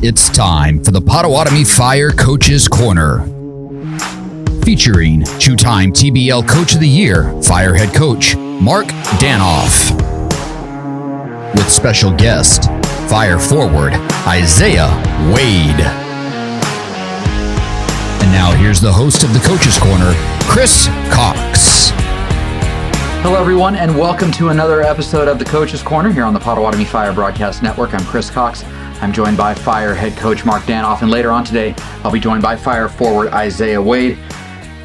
It's time for the Potawatomi Fire Coaches Corner. Featuring two-time TBL Coach of the Year, Fire Head Coach Mark Danoff. With special guest, Fire Forward Isaiah Wade. And now here's the host of the Coaches Corner, Chris Cox. Hello, everyone, and welcome to another episode of the Coaches Corner here on the Potawatomi Fire Broadcast Network. I'm Chris Cox. I'm joined by Fire Head Coach Mark Danoff, and later on today, I'll be joined by Fire Forward Isaiah Wade.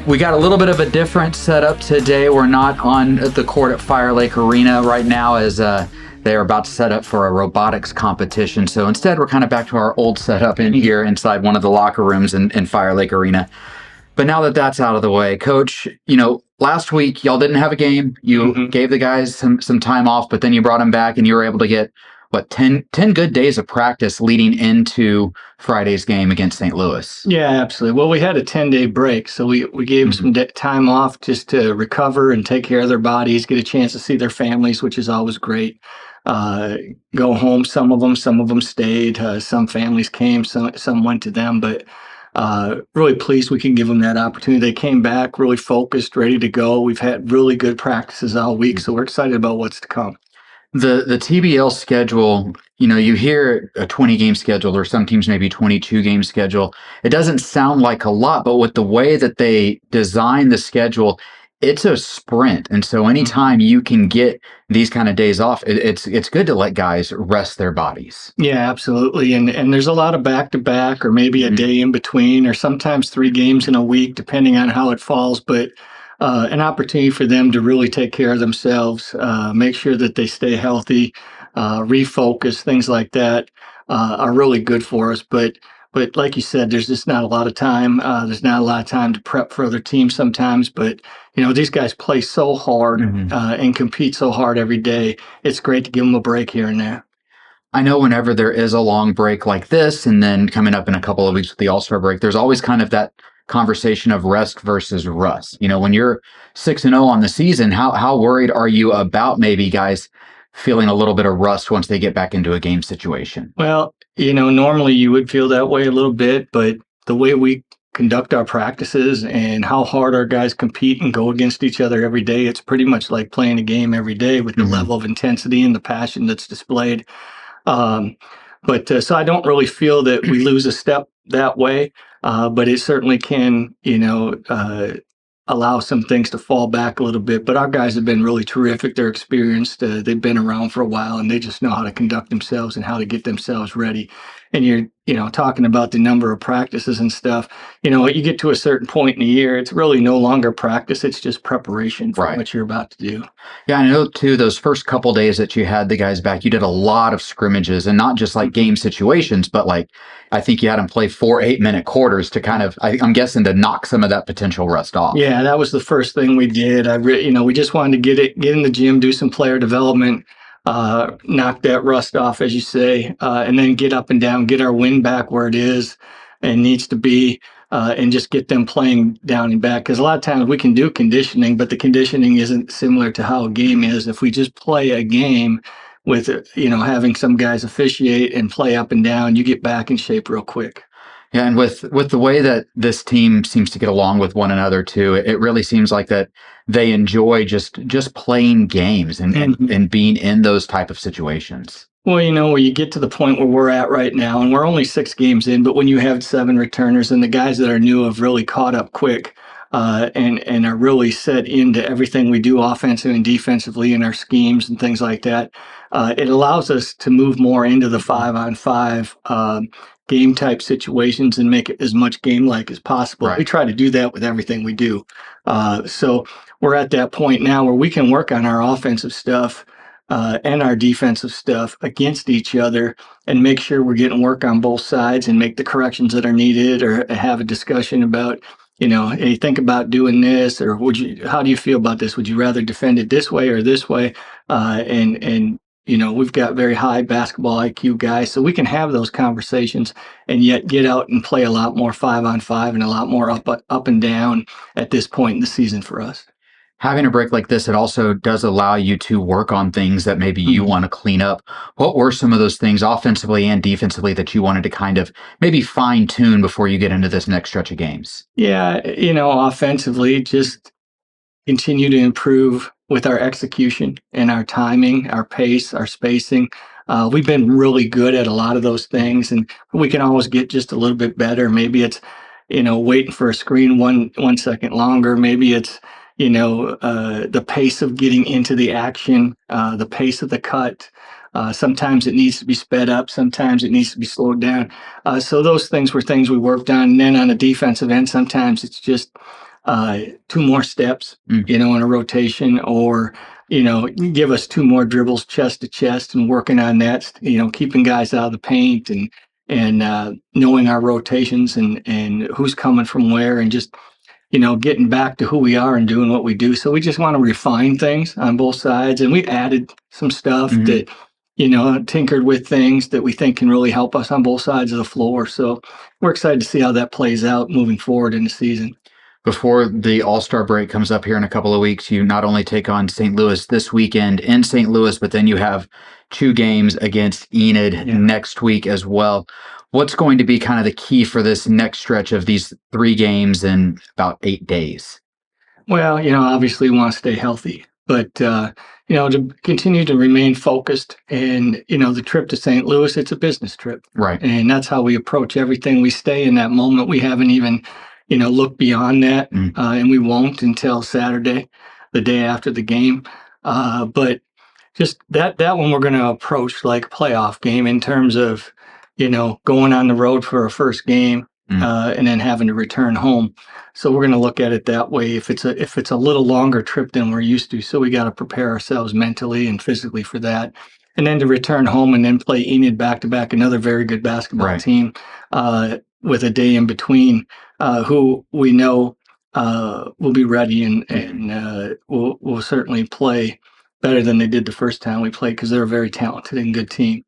We got a little bit of a different setup today. We're not on the court at Fire Lake Arena right now as they are about to set up for a robotics competition. So instead, we're kind of back to our old setup in here inside one of the locker rooms in Fire Lake Arena. But now that that's out of the way, Coach, last week, y'all didn't have a game. You gave the guys some time off, but then you brought them back and you were able to get, 10 good days of practice leading into Friday's game against St. Louis. Yeah, absolutely. Well, we had a 10-day break, so we gave them some time off just to recover and take care of their bodies, get a chance to see their families, which is always great. Go home, some of them stayed. Some families came, some went to them, but really pleased we can give them that opportunity. They came back really focused, ready to go. We've had really good practices all week, so we're excited about what's to come. The TBL schedule, you hear a 20-game schedule, or some teams maybe 22-game schedule. It doesn't sound like a lot, but with the way that they design the schedule, it's a sprint. And so anytime you can get these kind of days off, it's good to let guys rest their bodies. Yeah, absolutely. And there's a lot of back-to-back or maybe a day in between, or sometimes 3 games in a week, depending on how it falls. But an opportunity for them to really take care of themselves, make sure that they stay healthy, refocus, things like that are really good for us. But like you said, there's just not a lot of time. There's not a lot of time to prep for other teams sometimes. But, these guys play so hard and compete so hard every day. It's great to give them a break here and there. I know whenever there is a long break like this, and then coming up in a couple of weeks with the All-Star break, there's always kind of that conversation of rest versus rust. When you're 6-0 on the season, how worried are you about maybe guys feeling a little bit of rust once they get back into a game situation? Well, normally you would feel that way a little bit, but the way we conduct our practices and how hard our guys compete and go against each other every day, it's pretty much like playing a game every day with the level of intensity and the passion that's displayed. So I don't really feel that we lose a step that way, but it certainly can, allow some things to fall back a little bit. But our guys have been really terrific. They're experienced. They've been around for a while, and they just know how to conduct themselves and how to get themselves ready. And you're, talking about the number of practices and stuff, you get to a certain point in the year, it's really no longer practice. It's just preparation for what you're about to do. Yeah, I know too, those first couple days that you had the guys back, you did a lot of scrimmages, and not just like game situations, but I think you had them play 4 8-minute quarters to kind of, I'm guessing, to knock some of that potential rust off. Yeah, that was the first thing we did. We just wanted to get in the gym, do some player development, knock that rust off, as you say, and then get up and down, get our wind back where it is and needs to be, and just get them playing down and back. Because a lot of times we can do conditioning, but the conditioning isn't similar to how a game is. If we just play a game with, having some guys officiate and play up and down, you get back in shape real quick. Yeah, and with the way that this team seems to get along with one another too, it really seems like that they enjoy just playing games and being in those type of situations. Well, when you get to the point where we're at right now, and we're only 6 games in, but when you have 7 returners and the guys that are new have really caught up quick, and are really set into everything we do offensively and defensively in our schemes and things like that, it allows us to move more into the 5-on-5 game type situations and make it as much game-like as possible. Right. We try to do that with everything we do. So we're at that point now where we can work on our offensive stuff and our defensive stuff against each other and make sure we're getting work on both sides and make the corrections that are needed, or have a discussion about, hey, think about doing this, or how do you feel about this? Would you rather defend it this way or this way? And we've got very high basketball IQ guys, so we can have those conversations and yet get out and play a lot more 5-on-5 and a lot more up and down at this point in the season for us. Having a break like this, it also does allow you to work on things that maybe you Mhm. want to clean up. What were some of those things offensively and defensively that you wanted to kind of maybe fine tune before you get into this next stretch of games? Yeah, offensively, just continue to improve with our execution and our timing, our pace, our spacing. We've been really good at a lot of those things, and we can always get just a little bit better. Maybe it's, waiting for a screen 1 second longer. Maybe it's, the pace of getting into the action, the pace of the cut. Sometimes it needs to be sped up. Sometimes it needs to be slowed down. So those things were things we worked on. And then on the defensive end, sometimes it's just two more steps, Mm. in a rotation, or give us two more dribbles chest to chest, and working on that. Keeping guys out of the paint, and knowing our rotations, and who's coming from where, and just getting back to who we are and doing what we do. So we just want to refine things on both sides, and we added some stuff Mhm. that tinkered with things that we think can really help us on both sides of the floor. So we're excited to see how that plays out moving forward in the season. Before the All-Star break comes up here in a couple of weeks, you not only take on St. Louis this weekend in St. Louis, but then you have two games against Enid Yeah. next week as well. What's going to be kind of the key for this next stretch of these three games in about 8 days? Well, obviously we want to stay healthy, but to continue to remain focused. And the trip to St. Louis, it's a business trip, Right. and that's how we approach everything. We stay in that moment. We haven't even, looked beyond that, Mm. and we won't until Saturday, the day after the game. But just that one we're going to approach like a playoff game in terms of, going on the road for a first game, Mm. and then having to return home. So we're going to look at it that way. If it's a little longer trip than we're used to, so we got to prepare ourselves mentally and physically for that, and then to return home and then play Enid back to back, another very good basketball Right. team, with a day in between, who we know will be ready, and will certainly play better than they did the first time we played, because they're a very talented and good team.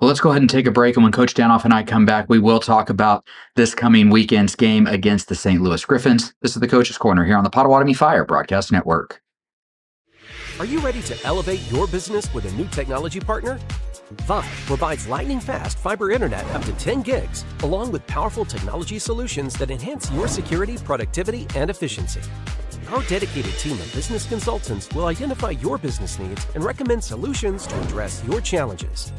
Well, let's go ahead and take a break. And when Coach Danoff and I come back, we will talk about this coming weekend's game against the St. Louis Griffins. This is the Coach's Corner here on the Potawatomi Fire Broadcast Network. Are you ready to elevate your business with a new technology partner? Vive provides lightning-fast fiber internet up to 10 gigs, along with powerful technology solutions that enhance your security, productivity, and efficiency. Our dedicated team of business consultants will identify your business needs and recommend solutions to address your challenges.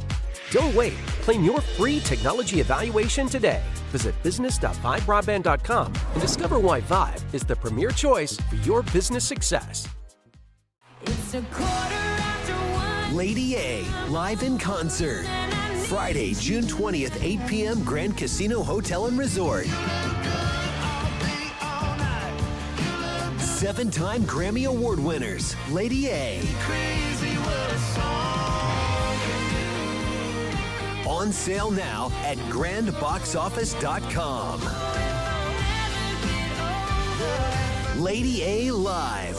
Don't wait. Claim your free technology evaluation today. Visit business.vibebroadband.com and discover why Vive is the premier choice for your business success. It's a quarter after one. Lady A, live in concert. Friday, June 20th, 8 p.m., Grand Casino Hotel and Resort. 7-time Grammy Award winners, Lady A. On sale now at grandboxoffice.com. Lady A Live.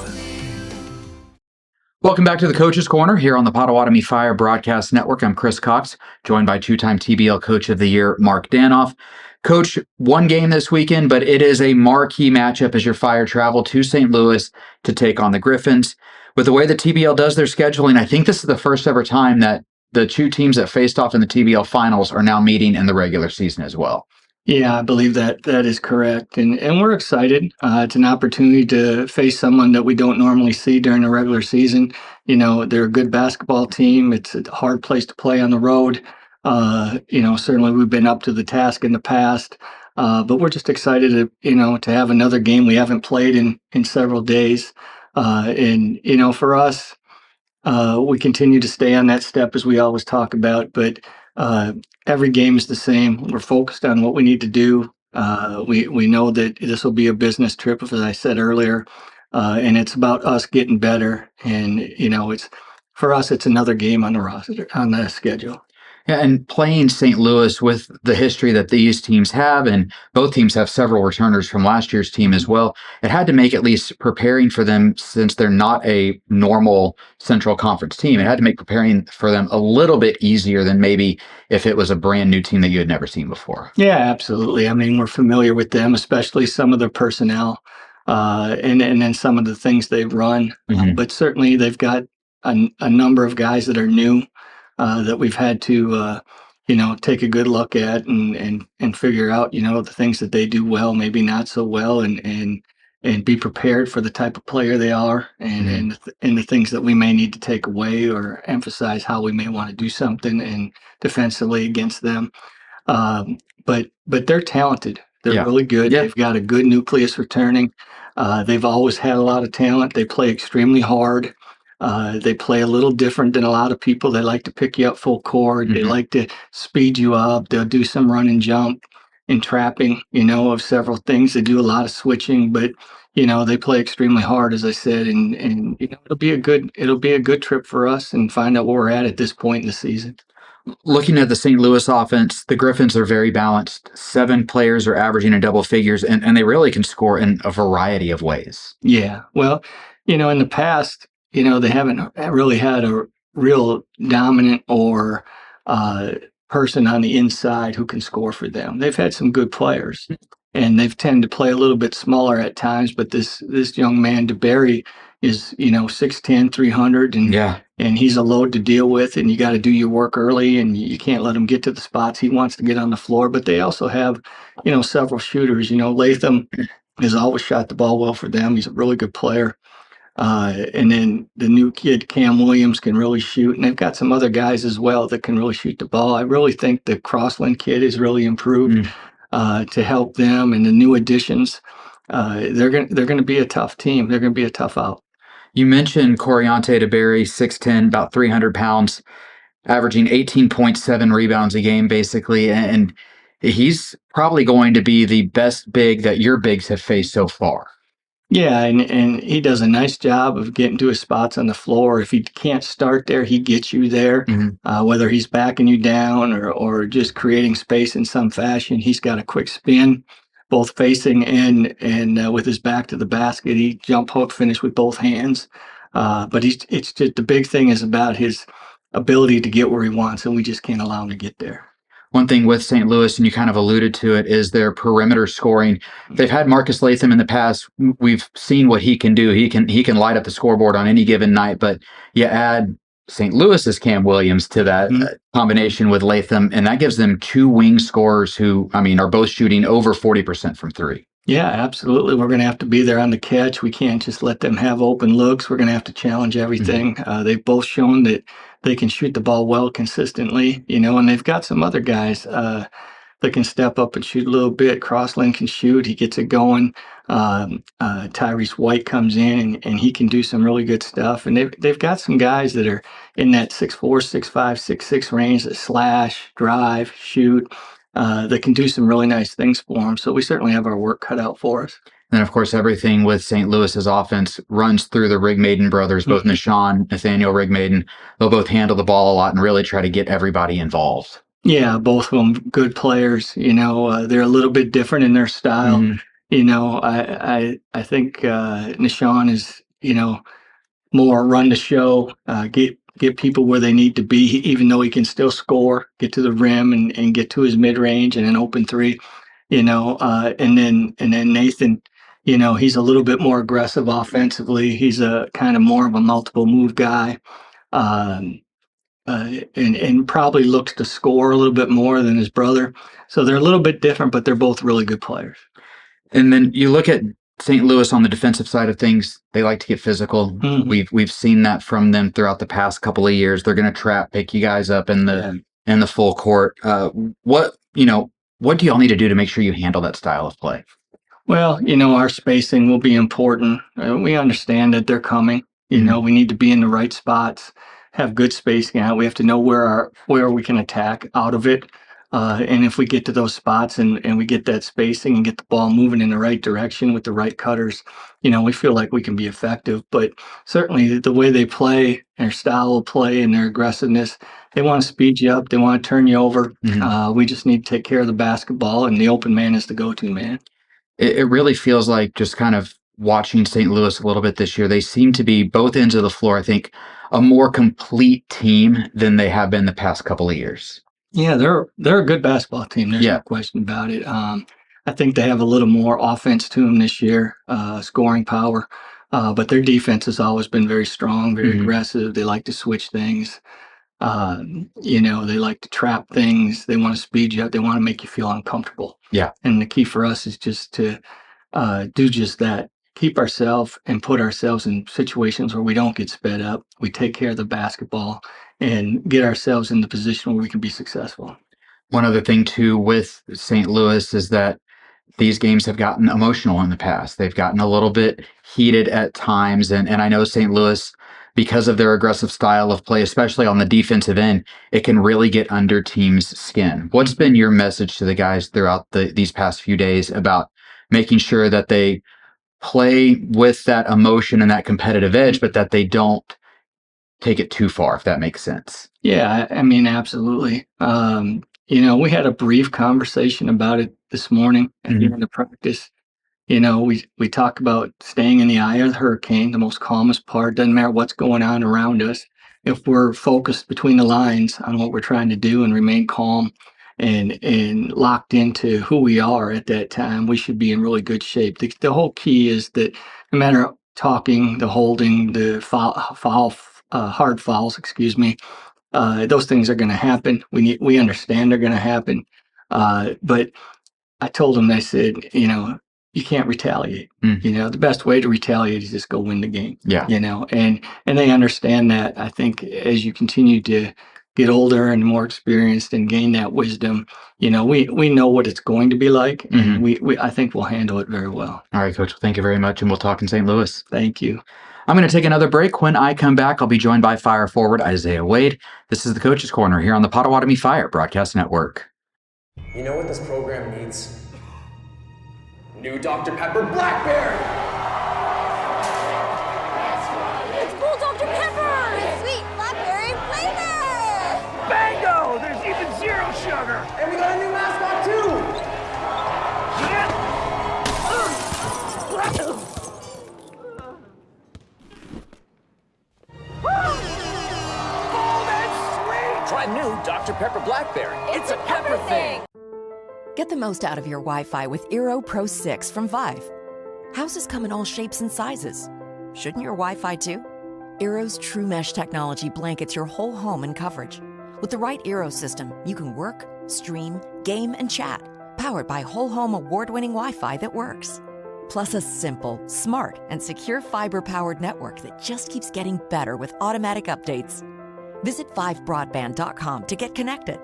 Welcome back to the Coach's Corner here on the Potawatomi Fire Broadcast Network. I'm Chris Cox, joined by two-time TBL Coach of the Year, Mark Danoff. Coach, one game this weekend, but it is a marquee matchup as your Fire travel to St. Louis to take on the Griffins. With the way the TBL does their scheduling, I think this is the first ever time that the two teams that faced off in the TBL finals are now meeting in the regular season as well. Yeah, I believe that is correct, and we're excited. It's an opportunity to face someone that we don't normally see during the regular season. They're a good basketball team. It's a hard place to play on the road. Certainly we've been up to the task in the past, but we're just excited to have another game we haven't played in several days. And for us, we continue to stay on that step as we always talk about, but every game is the same. We're focused on what we need to do. We know that this will be a business trip, as I said earlier, and it's about us getting better. And it's for us, it's another game on the roster, on the schedule. Yeah, and playing St. Louis with the history that these teams have, and both teams have several returners from last year's team as well, it had to make at least preparing for them, since they're not a normal Central Conference team, it had to make preparing for them a little bit easier than maybe if it was a brand new team that you had never seen before. Yeah, absolutely. I mean, we're familiar with them, especially some of their personnel. and then some of the things they run. Mhm. But certainly they've got a number of guys that are new that we've had to take a good look at and figure out the things that they do well, maybe not so well, and be prepared for the type of player they are, and the things that we may need to take away or emphasize how we may want to do something and defensively against them. But they're talented. They're Yeah. really good. Yeah. They've got a good nucleus returning. They've always had a lot of talent. They play extremely hard. They play a little different than a lot of people. They like to pick you up full court. They Mhm. like to speed you up. They'll do some run and jump and trapping, of several things. They do a lot of switching, but they play extremely hard, as I said, and it'll be a good trip for us and find out where we're at this point in the season. Looking at the St. Louis offense, the Griffins are very balanced. 7 players are averaging in double figures, and they really can score in a variety of ways. Yeah. Well, in the past, they haven't really had a real dominant or uh, person on the inside who can score for them. They've had some good players, and they've tended to play a little bit smaller at times. But this young man, DeBerry, is 6'10", 300, Yeah. and he's a load to deal with. And you got to do your work early, and you can't let him get to the spots he wants to get on the floor. But they also have, several shooters. Latham has always shot the ball well for them. He's a really good player. And then the new kid, Cam Williams, can really shoot. And they've got some other guys as well that can really shoot the ball. I really think the Crossland kid has really improved to help them. And the new additions, they're gonna be a tough team. They're gonna be a tough out. You mentioned Coriante DeBerry, 6'10", about 300 pounds, averaging 18.7 rebounds a game, basically. And he's probably going to be the best big that your bigs have faced so far. Yeah, and he does a nice job of getting to his spots on the floor. If he can't start there, he gets you there. Whether he's backing you down or just creating space in some fashion, he's got a quick spin, both facing and with his back to the basket. He jump hook finish with both hands. But it's just the big thing is about his ability to get where he wants, and we just can't allow him to get there. One thing with St. Louis, and you kind of alluded to it, is their perimeter scoring. They've had Marcus Latham in the past. We've seen what he can do. He can light up the scoreboard on any given night. But you add St. Louis's Cam Williams to that combination with Latham, and that gives them 2 wing scorers who, I mean, are both shooting over 40% from 3. Yeah, absolutely. We're going to have to be there on the catch. We can't just let them have open looks. We're going to have to challenge everything. They've both shown that they can shoot the ball well consistently, and they've got some other guys that can step up and shoot a little bit. Crossland can shoot. He gets it going. Tyrese White comes in and he can do some really good stuff. And they've got some guys that are in that 6'4", 6'5", 6'6" range that slash, drive, shoot. That can do some really nice things for them. So we certainly have our work cut out for us. And of course, everything with St. Louis's offense runs through the Rigmaiden brothers, both Nathaniel Rigmaiden. They'll both handle the ball a lot and really try to get everybody involved. Yeah, both of them good players. They're a little bit different in their style. I think Nishan is more run the show, get people where they need to be, even though he can still score, get to the rim and get to his mid range and an open three. And then Nathan, he's a little bit more aggressive offensively. He's a kind of more of a multiple move guy. And probably looks to score a little bit more than his brother. So they're a little bit different, but they're both really good players. And then you look at St. Louis on the defensive side of things. They like to get physical. We've seen that from them throughout the past couple of years. They're going to pick you guys up in the full court. What do y'all need to do to make sure you handle that style of play? Well, our spacing will be important. We understand that they're coming. We need to be in the right spots, have good spacing out. We have to know where we can attack out of it. And if we get to those spots and we get that spacing and get the ball moving in the right direction with the right cutters, we feel like we can be effective. But certainly the way they play, their style of play and their aggressiveness, they want to speed you up. They want to turn you over. We just need to take care of the basketball, and the open man is the go-to man. It really feels like, just kind of watching St. Louis a little bit this year, they seem to be, both ends of the floor, I think, a more complete team than they have been the past couple of years. Yeah, they're a good basketball team. There's no question about it. I think they have a little more offense to them this year, scoring power. But their defense has always been very strong, very aggressive. They like to switch things. They like to trap things. They want to speed you up. They want to make you feel uncomfortable. Yeah. And the key for us is just to do just that. Keep ourselves and put ourselves in situations where we don't get sped up. We take care of the basketball and get ourselves in the position where we can be successful. One other thing too with St. Louis is that these games have gotten emotional in the past. They've gotten a little bit heated at times. And I know St. Louis, because of their aggressive style of play, especially on the defensive end, it can really get under teams' skin. What's been your message to the guys throughout these past few days about making sure that they play with that emotion and that competitive edge, but that they don't take it too far, if that makes sense? Yeah, I mean, absolutely. We had a brief conversation about it this morning at the end of practice. We talk about staying in the eye of the hurricane, the most calmest part. Doesn't matter what's going on around us. If we're focused between the lines on what we're trying to do and remain calm and locked into who we are at that time, we should be in really good shape. The whole key is that no matter talking, the holding, the hard fouls, excuse me, those things are going to happen. We understand they're going to happen, but I told them, I said, you can't retaliate. The best way to retaliate is just go win the game. Yeah. And they understand that. I think as you continue to get older and more experienced and gain that wisdom, we know what it's going to be like, and I think we'll handle it very well. All right, Coach. Well, thank you very much, and we'll talk in St. Louis. Thank you. I'm going to take another break. When I come back, I'll be joined by Fire forward Isaiah Wade. This is the Coach's Corner here on the Potawatomi Fire Broadcast Network. You know what this program needs? New Dr. Pepper Blackberry! It's full Dr. Pepper! It's sweet blackberry flavor! Bango! There's even zero sugar! And we got a new mascot too! Oh, that's sweet! Try new Dr. Pepper Blackberry. It's a pepper thing! Get the most out of your Wi-Fi with Eero Pro 6 from Vive. Houses come in all shapes and sizes. Shouldn't your Wi-Fi too? Eero's True Mesh technology blankets your whole home in coverage. With the right Eero system, you can work, stream, game, and chat, powered by whole home award-winning Wi-Fi that works. Plus a simple, smart, and secure fiber-powered network that just keeps getting better with automatic updates. Visit vivebroadband.com to get connected.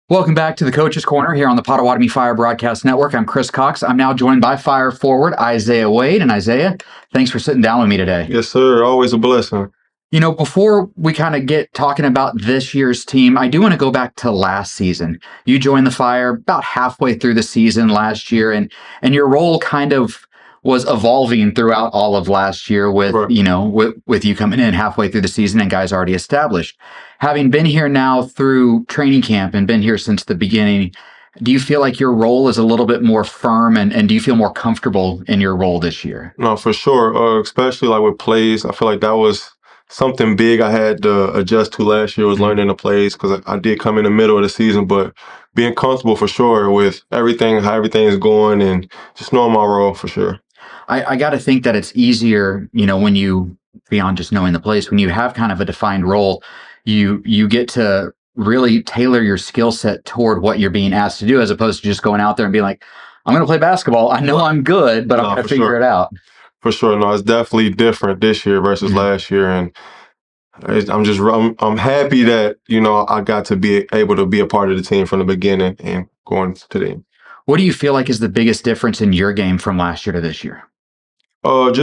Welcome back to the Coach's Corner here on the Potawatomi Fire Broadcast Network. I'm Chris Cox. I'm now joined by Fire forward Isaiah Wade. And Isaiah, thanks for sitting down with me today. Yes, sir. Always a blessing. Before we kind of get talking about this year's team, I do want to go back to last season. You joined the Fire about halfway through the season last year, and your role kind of was evolving throughout all of last year with, Right. with you coming in halfway through the season and guys already established. Having been here now through training camp and been here since the beginning, do you feel like your role is a little bit more firm and do you feel more comfortable in your role this year? No, for sure. Especially like with plays, I feel like that was something big I had to adjust to last year was learning the plays because I did come in the middle of the season, but being comfortable for sure with everything, how everything is going and just knowing my role for sure. I got to think that it's easier, when you, beyond just knowing the plays, when you have kind of a defined role, you get to really tailor your skill set toward what you're being asked to do, as opposed to just going out there and being like, I'm going to play basketball. I know I'm good, but I'm going to figure it out. For sure. No, it's definitely different this year versus last year. And I'm happy that, I got to be able to be a part of the team from the beginning and going to the end. What do you feel like is the biggest difference in your game from last year to this year? Like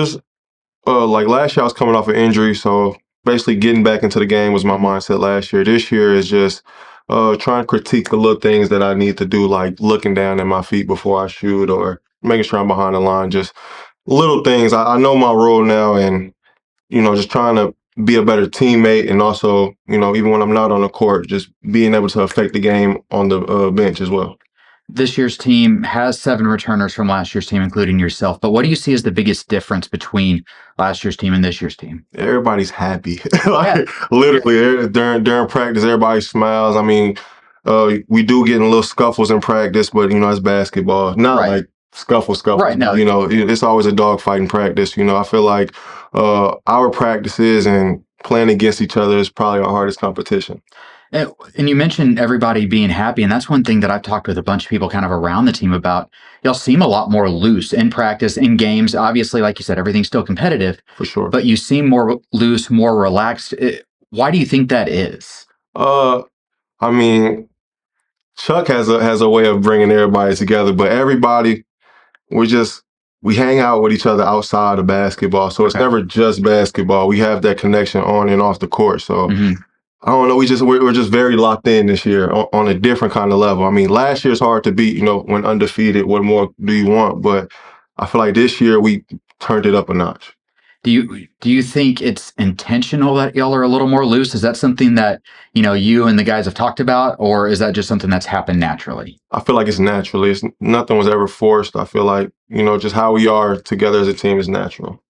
last year I was coming off an injury, so basically getting back into the game was my mindset last year. This year is just trying to critique the little things that I need to do, like looking down at my feet before I shoot or making sure I'm behind the line. Just little things. I know my role now and, just trying to be a better teammate and also, even when I'm not on the court, just being able to affect the game on the bench as well. This year's team has 7 returners from last year's team, including yourself. But what do you see as the biggest difference between last year's team and this year's team? Everybody's happy. Literally, during practice, everybody smiles. I mean, We do get in little scuffles in practice, but it's basketball. Not Right. like scuffles. Right, no. It's always a dogfight in practice. I feel like our practices and playing against each other is probably our hardest competition. And you mentioned everybody being happy, and that's one thing that I've talked with a bunch of people kind of around the team about. Y'all seem a lot more loose in practice, in games. Obviously, like you said, everything's still competitive. For sure. But you seem more loose, more relaxed. Why do you think that is? I mean, Chuck has a way of bringing everybody together, but everybody, we hang out with each other outside of basketball, so it's never just basketball. We have that connection on and off the court. So I don't know. We're just very locked in this year on a different kind of level. I mean, last year's hard to beat. When undefeated, what more do you want? But I feel like this year we turned it up a notch. Do you think it's intentional that y'all are a little more loose? Is that something that you and the guys have talked about, or is that just something that's happened naturally? I feel like it's naturally. Nothing was ever forced. I feel like just how we are together as a team is natural.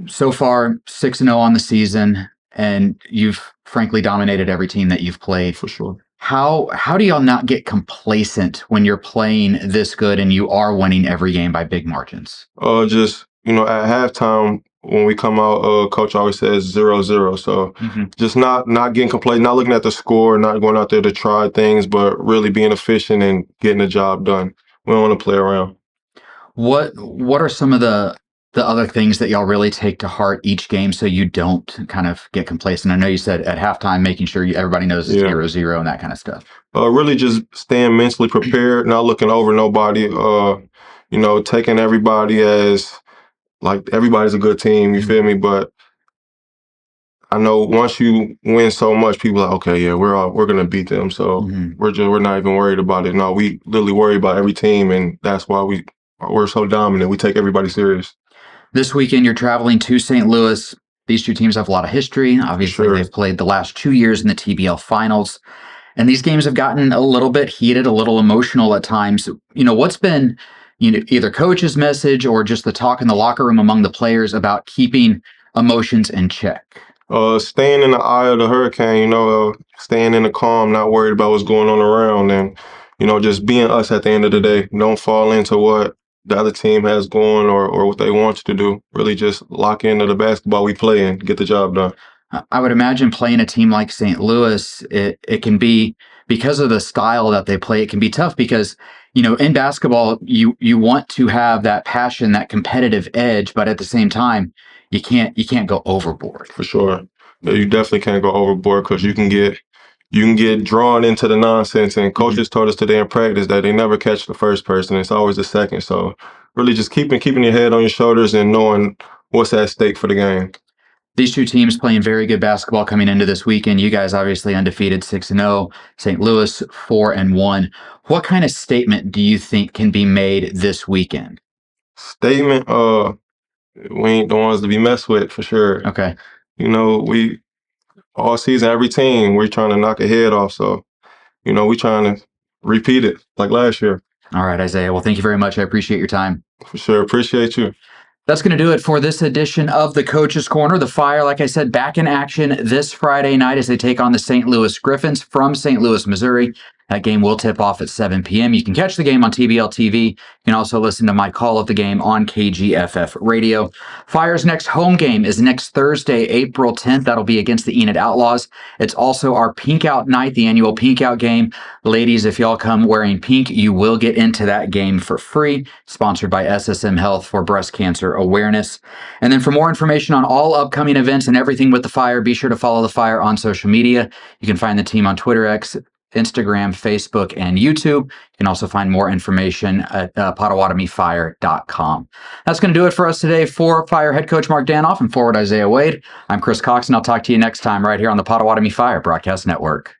So far, 6-0 on the season, and you've frankly dominated every team that you've played. For sure. How do y'all not get complacent when you're playing this good and you are winning every game by big margins? Just at halftime when we come out, coach always says 0-0. So just not getting complacent, not looking at the score, not going out there to try things, but really being efficient and getting the job done. We don't want to play around. What are some of the other things that y'all really take to heart each game so you don't kind of get complacent? I know you said at halftime making sure everybody knows it's 0-0 and that kind of stuff. Really just staying mentally prepared, not looking over nobody, taking everybody as like everybody's a good team, you feel me? But I know once you win so much, people are like, okay, yeah, we're gonna beat them. So we're not even worried about it. No, we literally worry about every team, and that's why we're so dominant. We take everybody serious. This weekend, you're traveling to St. Louis. These two teams have a lot of history. Obviously, they've played the last 2 years in the TBL finals. And these games have gotten a little bit heated, a little emotional at times. What's been either coach's message or just the talk in the locker room among the players about keeping emotions in check? Staying in the eye of the hurricane, staying in the calm, not worried about what's going on around, and, just being us at the end of the day. Don't fall into what the other team has going or what they want you to do. Really just lock into the basketball we play and get the job done. I would imagine playing a team like St. Louis, it can be, because of the style that they play, it can be tough because, in basketball, you want to have that passion, that competitive edge, but at the same time, you can't go overboard. For sure. Yeah, you definitely can't go overboard because you can get drawn into the nonsense. And coaches told us today in practice that they never catch the first person. It's always the second. So really just keeping your head on your shoulders and knowing what's at stake for the game. These two teams playing very good basketball coming into this weekend. You guys obviously undefeated 6-0. St. Louis 4-1. What kind of statement do you think can be made this weekend? Statement, we ain't the ones to be messed with for sure. Okay. We all season, every team, we're trying to knock a head off. So, we're trying to repeat it like last year. All right, Isaiah. Well, thank you very much. I appreciate your time. For sure. Appreciate you. That's going to do it for this edition of the Coach's Corner. The Fire, like I said, back in action this Friday night as they take on the St. Louis Griffins from St. Louis, Missouri. That game will tip off at 7 p.m. You can catch the game on TBL TV. You can also listen to my call of the game on KGFF Radio. Fire's next home game is next Thursday, April 10th. That'll be against the Enid Outlaws. It's also our Pink Out night, the annual Pink Out game. Ladies, if y'all come wearing pink, you will get into that game for free. Sponsored by SSM Health for breast cancer awareness. And then for more information on all upcoming events and everything with the Fire, be sure to follow the Fire on social media. You can find the team on Twitter, X, Instagram, Facebook, and YouTube. You can also find more information at PotawatomiFire.com. That's going to do it for us today. For Fire head coach Mark Danoff and forward Isaiah Wade, I'm Chris Cox, and I'll talk to you next time right here on the Potawatomi Fire Broadcast Network.